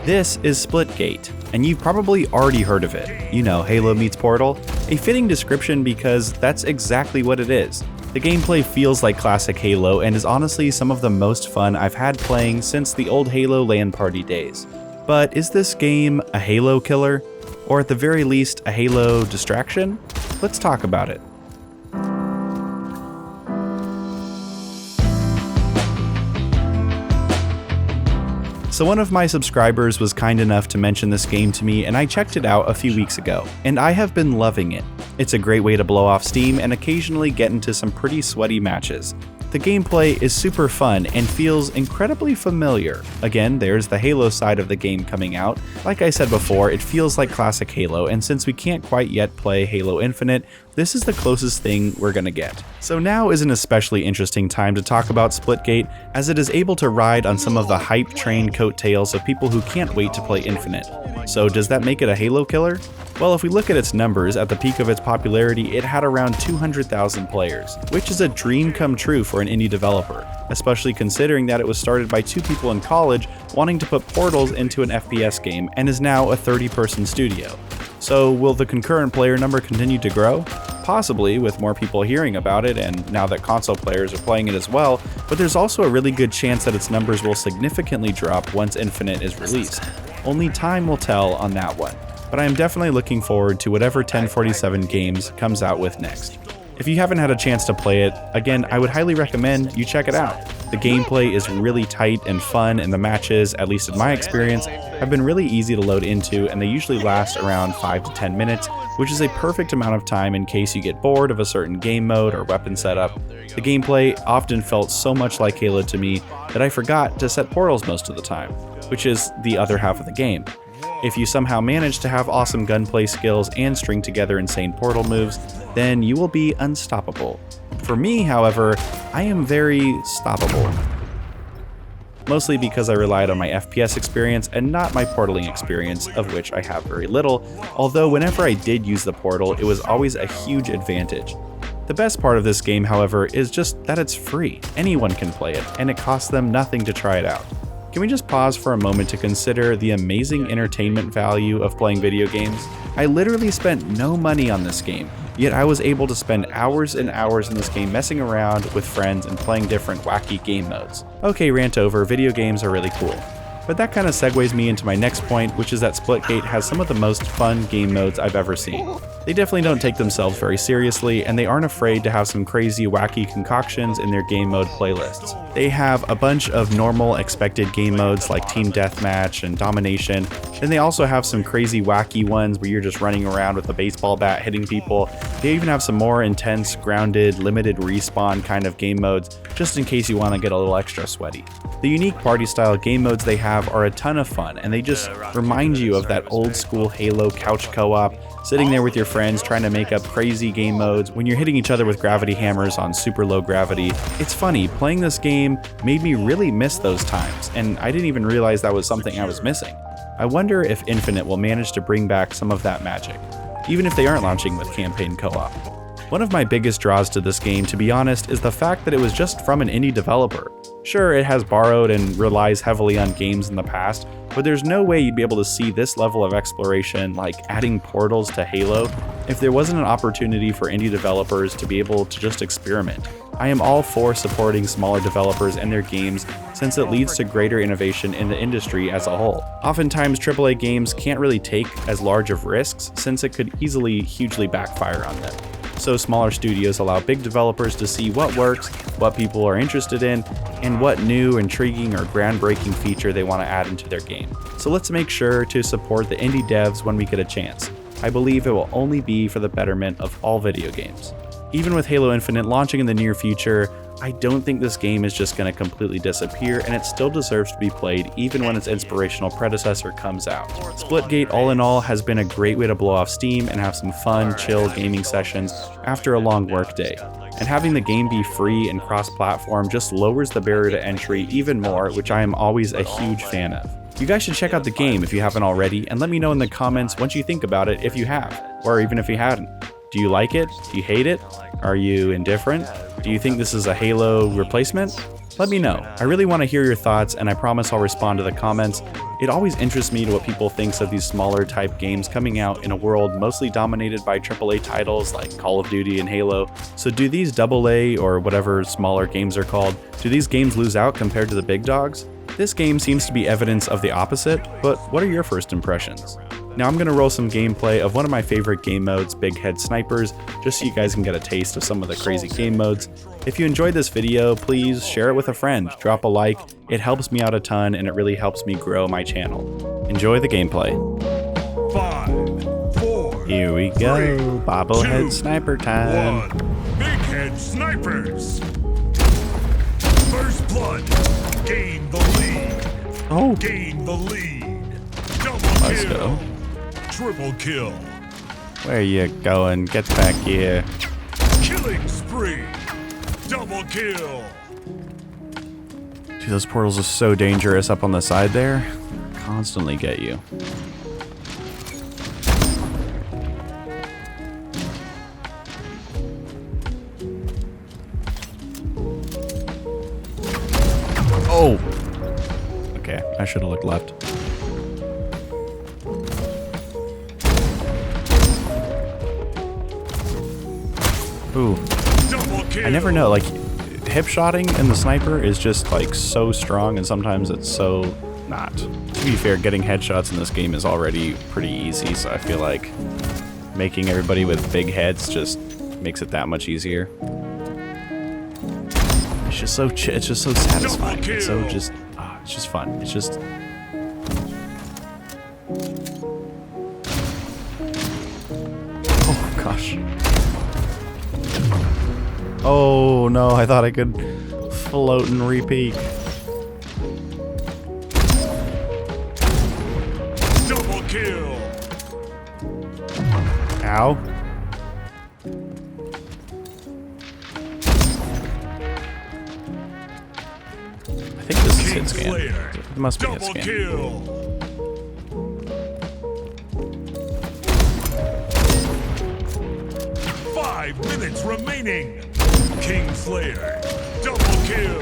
This is Splitgate, and you've probably already heard of it. You know, Halo meets Portal. A fitting description because that's exactly what it is. The gameplay feels like classic Halo and is honestly some of the most fun I've had playing since the old Halo LAN party days. But is this game a Halo killer? Or at the very least, a Halo distraction? Let's talk about it. So one of my subscribers was kind enough to mention this game to me, and I checked it out a few weeks ago, and I have been loving it. It's a great way to blow off steam and occasionally get into some pretty sweaty matches. The gameplay is super fun and feels incredibly familiar. Again, there's the Halo side of the game coming out. Like I said before, it feels like classic Halo, and since we can't quite yet play Halo Infinite, this is the closest thing we're gonna get. So now is an especially interesting time to talk about Splitgate, as it is able to ride on some of the hype train coattails of people who can't wait to play Infinite. So does that make it a Halo killer? Well, if we look at its numbers, at the peak of its popularity, it had around 200,000 players, which is a dream come true for an indie developer, especially considering that it was started by two people in college wanting to put portals into an FPS game and is now a 30-person studio. So will the concurrent player number continue to grow? Possibly, with more people hearing about it and now that console players are playing it as well, but there's also a really good chance that its numbers will significantly drop once Infinite is released. Only time will tell on that one, but I am definitely looking forward to whatever 1047 Games comes out with next. If you haven't had a chance to play it, again, I would highly recommend you check it out. The gameplay is really tight and fun, and the matches, at least in my experience, have been really easy to load into, and they usually last around 5 to 10 minutes, which is a perfect amount of time in case you get bored of a certain game mode or weapon setup. The gameplay often felt so much like Halo to me that I forgot to set portals most of the time, which is the other half of the game. If you somehow manage to have awesome gunplay skills and string together insane portal moves, then you will be unstoppable. For me, however, I am very stoppable. Mostly because I relied on my FPS experience and not my portaling experience, of which I have very little, although whenever I did use the portal, it was always a huge advantage. The best part of this game, however, is just that it's free. Anyone can play it, and it costs them nothing to try it out. Can we just pause for a moment to consider the amazing entertainment value of playing video games? I literally spent no money on this game, yet I was able to spend hours and hours in this game messing around with friends and playing different wacky game modes. Okay, rant over, video games are really cool. But that kind of segues me into my next point, which is that Splitgate has some of the most fun game modes I've ever seen. They definitely don't take themselves very seriously, and they aren't afraid to have some crazy, wacky concoctions in their game mode playlists. They have a bunch of normal, expected game modes like Team Deathmatch and Domination, then they also have some crazy, wacky ones where you're just running around with a baseball bat hitting people. They even have some more intense, grounded, limited respawn kind of game modes, just in case you want to get a little extra sweaty. The unique party-style game modes they have are a ton of fun, and they just remind you of that old-school Halo couch co-op, sitting there with your friends trying to make up crazy game modes when you're hitting each other with gravity hammers on super low gravity. It's funny, playing this game made me really miss those times, and I didn't even realize that was something I was missing. I wonder if Infinite will manage to bring back some of that magic, even if they aren't launching with campaign co-op. One of my biggest draws to this game, to be honest, is the fact that it was just from an indie developer. Sure, it has borrowed and relies heavily on games in the past, but there's no way you'd be able to see this level of exploration, like adding portals to Halo, if there wasn't an opportunity for indie developers to be able to just experiment. I am all for supporting smaller developers and their games since it leads to greater innovation in the industry as a whole. Oftentimes, AAA games can't really take as large of risks since it could easily hugely backfire on them. So smaller studios allow big developers to see what works, what people are interested in, and what new, intriguing, or groundbreaking feature they want to add into their game. So let's make sure to support the indie devs when we get a chance. I believe it will only be for the betterment of all video games. Even with Halo Infinite launching in the near future, I don't think this game is just going to completely disappear, and it still deserves to be played even when its inspirational predecessor comes out. Splitgate, all in all, has been a great way to blow off steam and have some fun, chill gaming sessions after a long workday. And having the game be free and cross-platform just lowers the barrier to entry even more, which I am always a huge fan of. You guys should check out the game if you haven't already, and let me know in the comments what you think about it if you have, or even if you hadn't. Do you like it? Do you hate it? Are you indifferent? Do you think this is a Halo replacement? Let me know. I really want to hear your thoughts, and I promise I'll respond to the comments. It always interests me to what people thinks of these smaller type games coming out in a world mostly dominated by AAA titles like Call of Duty and Halo. So do these AA or whatever smaller games are called, do these games lose out compared to the big dogs? This game seems to be evidence of the opposite, but what are your first impressions? Now I'm going to roll some gameplay of one of my favorite game modes, Big Head Snipers, just so you guys can get a taste of some of the crazy game modes. If you enjoyed this video, please share it with a friend, drop a like, it helps me out a ton and it really helps me grow my channel. Enjoy the gameplay. 5, 4, Here we go, 3, Bobblehead 2, Sniper time. 1. Big Head Snipers. First blood. Gain the lead. Oh, Gain the lead. Double let's kill. go. Triple kill. Where you going? Get back here. Killing spree. Double kill. Dude, those portals are so dangerous up on the side there. Constantly get you. Oh! Okay, I should have looked left. Ooh. Double kill. I never know, like, hip shotting in the sniper is just, like, so strong, and sometimes it's so not. To be fair, getting headshots in this game is already pretty easy, so I feel like making everybody with big heads just makes it that much easier. It's just so it's just so satisfying. It's so just it's just fun. It's just oh gosh. Oh no, I thought I could float and repeat. Double kill. Ow. I think this is hit scan. It must be hit Double scan. kill. Five minutes remaining. Kingslayer. Double kill.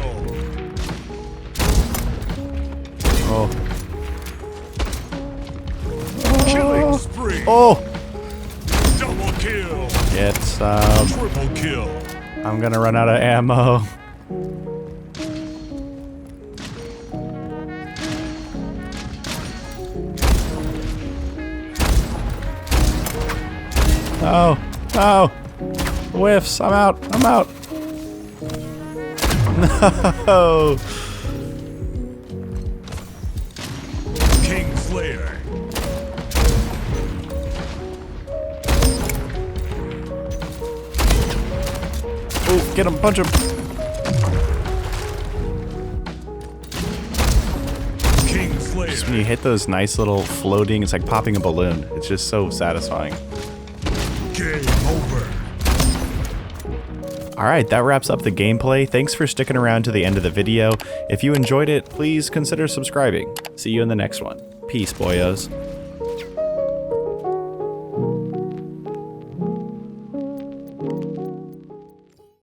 Oh. Killing spree. Oh! Double kill. Get some. Triple kill. I'm gonna run out of ammo. Oh, oh, whiffs, I'm out, I'm out. No. Kingslayer. Oh, get him, punch him. Kingslayer. Just when you hit those nice little floating, it's like popping a balloon. It's just so satisfying. Game over. Alright, that wraps up the gameplay. Thanks for sticking around to the end of the video. If you enjoyed it, please consider subscribing. See you in the next one. Peace, boyos.